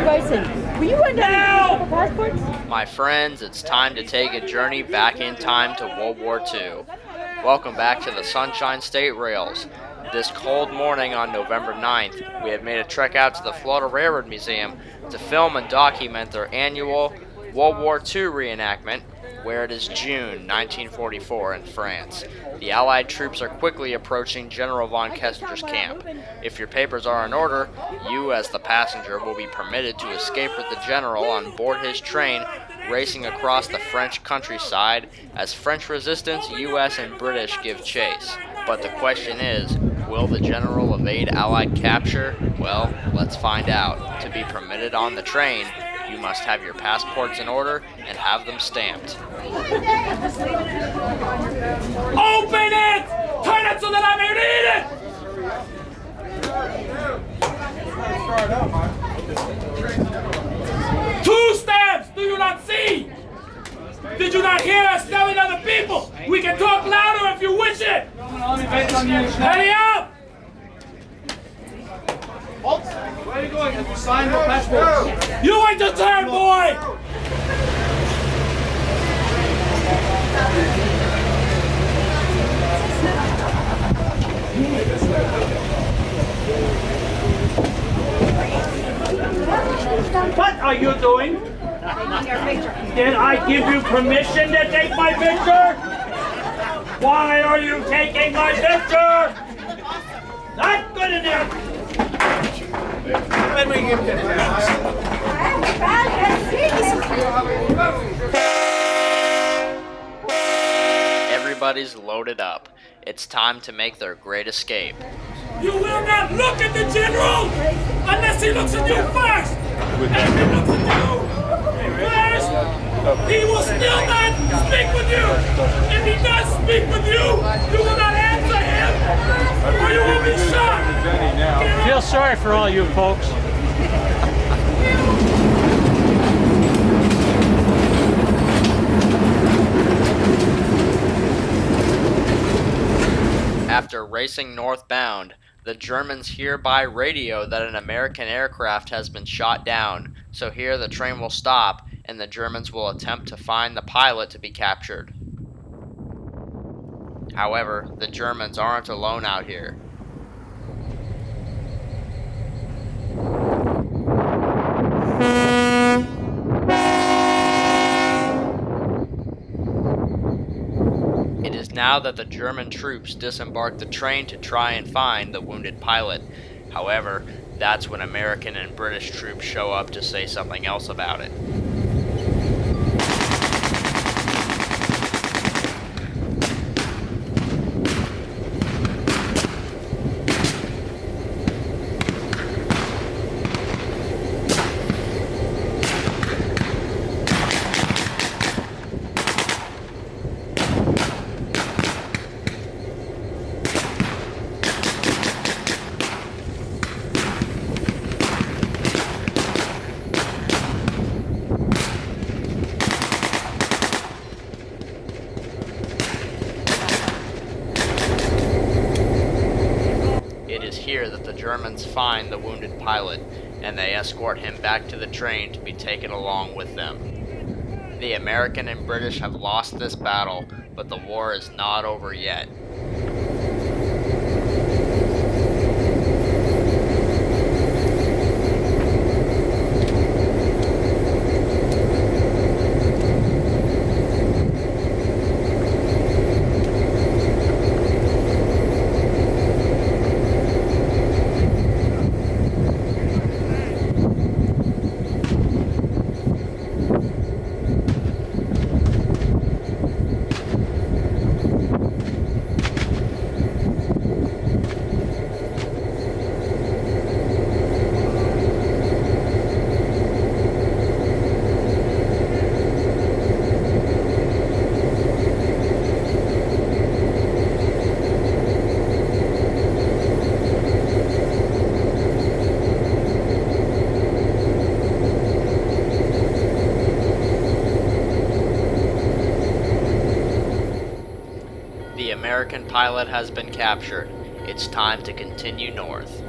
Bryson, were you going down to get passports? My friends, it's time to take a journey back in time to World War II. Welcome back to the Sunshine State Rails. This cold morning on November 9th, we have made a trek out to the Florida Railroad Museum to film and document their annual World War II reenactment, where it is June 1944 in France. The Allied troops are quickly approaching General von Kessinger's camp. If your papers are in order, you as the passenger will be permitted to escape with the general on board his train racing across the French countryside as French resistance, US, and British give chase. But the question is, will the general evade Allied capture? Well, let's find out. To be permitted on the train, you must have your passports in order and have them stamped. Open it! Turn it so that I may read it! 2 stamps! Do you not see? Did you not hear us telling other people? We can talk louder if you wish it! Hurry up! Where are you going? Have you signed your passport? You wait your turn, boy! What are you doing? Did I give you permission to take my picture? Why are you taking my picture? Not good enough! Let me give you Everybody's loaded up. It's time to make their great escape. You will not look at the general unless he looks at you first! If he looks at you first, he will still not speak with you! If he does speak with you, you will not answer him, or you will be shot! I feel sorry for all you folks. After racing northbound, the Germans hear by radio that an American aircraft has been shot down, so here the train will stop and the Germans will attempt to find the pilot to be captured. However, the Germans aren't alone out here. It is now that the German troops disembark the train to try and find the wounded pilot. However, that's when American and British troops show up to say something else about it. Here that the Germans find the wounded pilot, and they escort him back to the train to be taken along with them. The American and British have lost this battle, but the war is not over yet. The American pilot has been captured. It's time to continue north.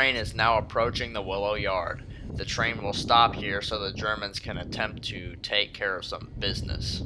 train is now approaching the Willow Yard. The train will stop here so the Germans can attempt to take care of some business.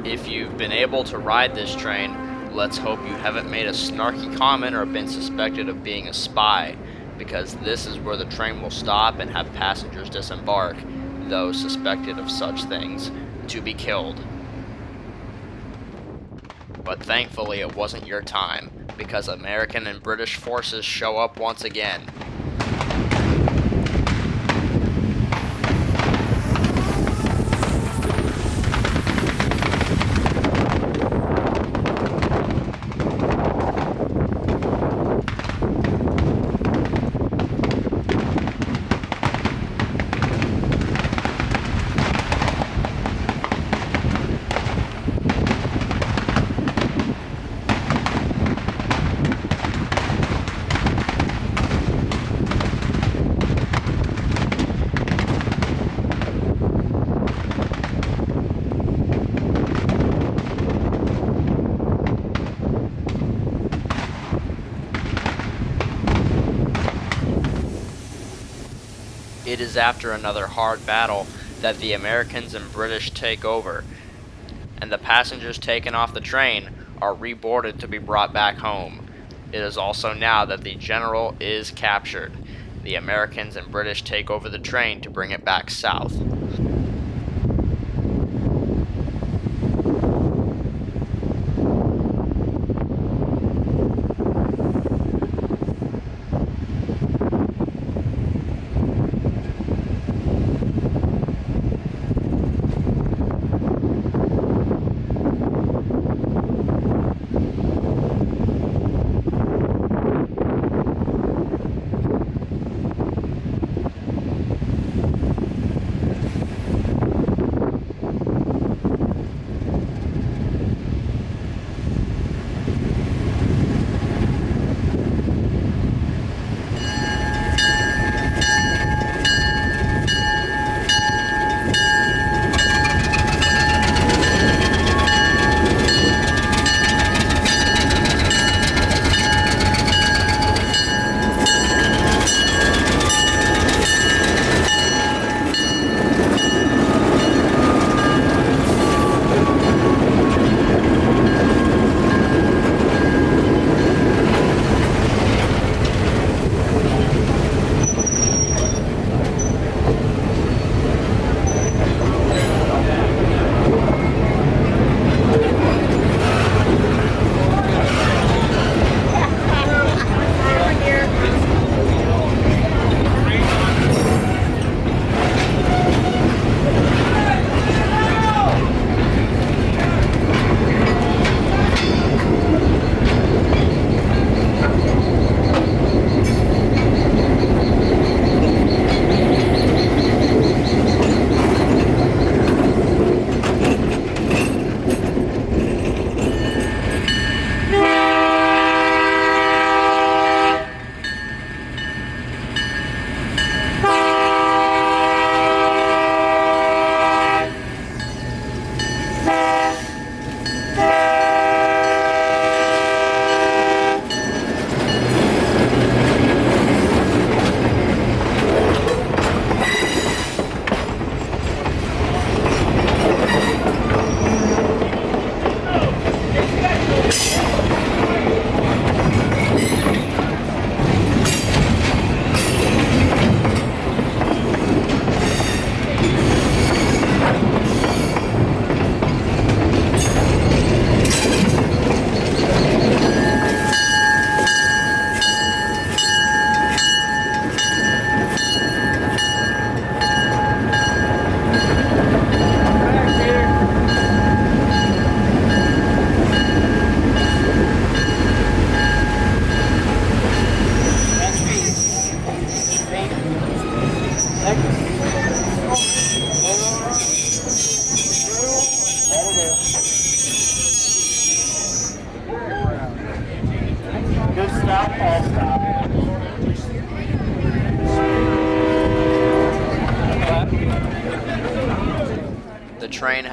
If you've been able to ride this train, let's hope you haven't made a snarky comment or been suspected of being a spy, because this is where the train will stop and have passengers disembark, those suspected of such things, to be killed. But thankfully it wasn't your time, because American and British forces show up once again. It is after another hard battle that the Americans and British take over, and the passengers taken off the train are reboarded to be brought back home. It is also now that the general is captured. The Americans and British take over the train to bring it back south.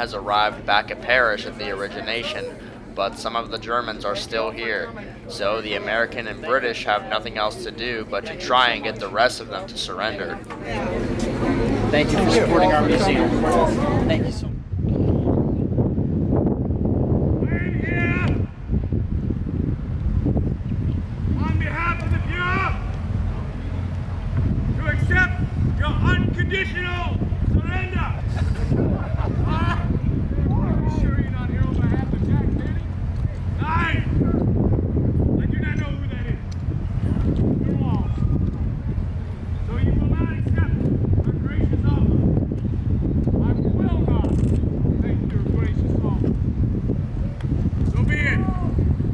has arrived back at Paris at the origination, but some of the Germans are still here, so the American and British have nothing else to do but to try and get the rest of them to surrender. Thank you for supporting our museum. Thank you so much. We're here on behalf of the Bureau to accept your unconditional surrender. Are you sure you're not here on behalf of Jack Benny? Nine! I do not know who that is. You're wrong. So you will not accept our gracious offer. I will not take your gracious offer. So be it.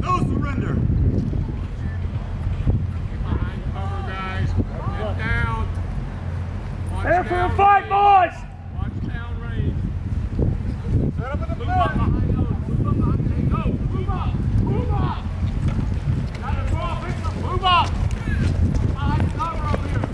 No surrender. Behind cover, guys. Get down. Prepare for a fight, boys! Watch down range. Set up in the move up behind those. Move up behind those. Go. Move up. Move up. Got to draw. Move up. Behind the cover over here.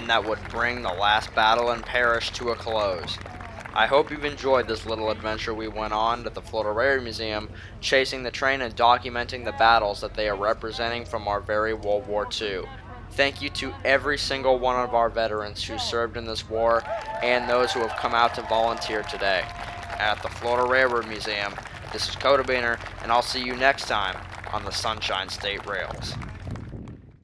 that would bring the last battle in Paris to a close. I hope you've enjoyed this little adventure we went on at the Florida Railroad Museum, chasing the train and documenting the battles that they are representing from our very World War II. Thank you to every single one of our veterans who served in this war and those who have come out to volunteer today. At the Florida Railroad Museum, this is Kotabeaner, and I'll see you next time on the Sunshine State Rails.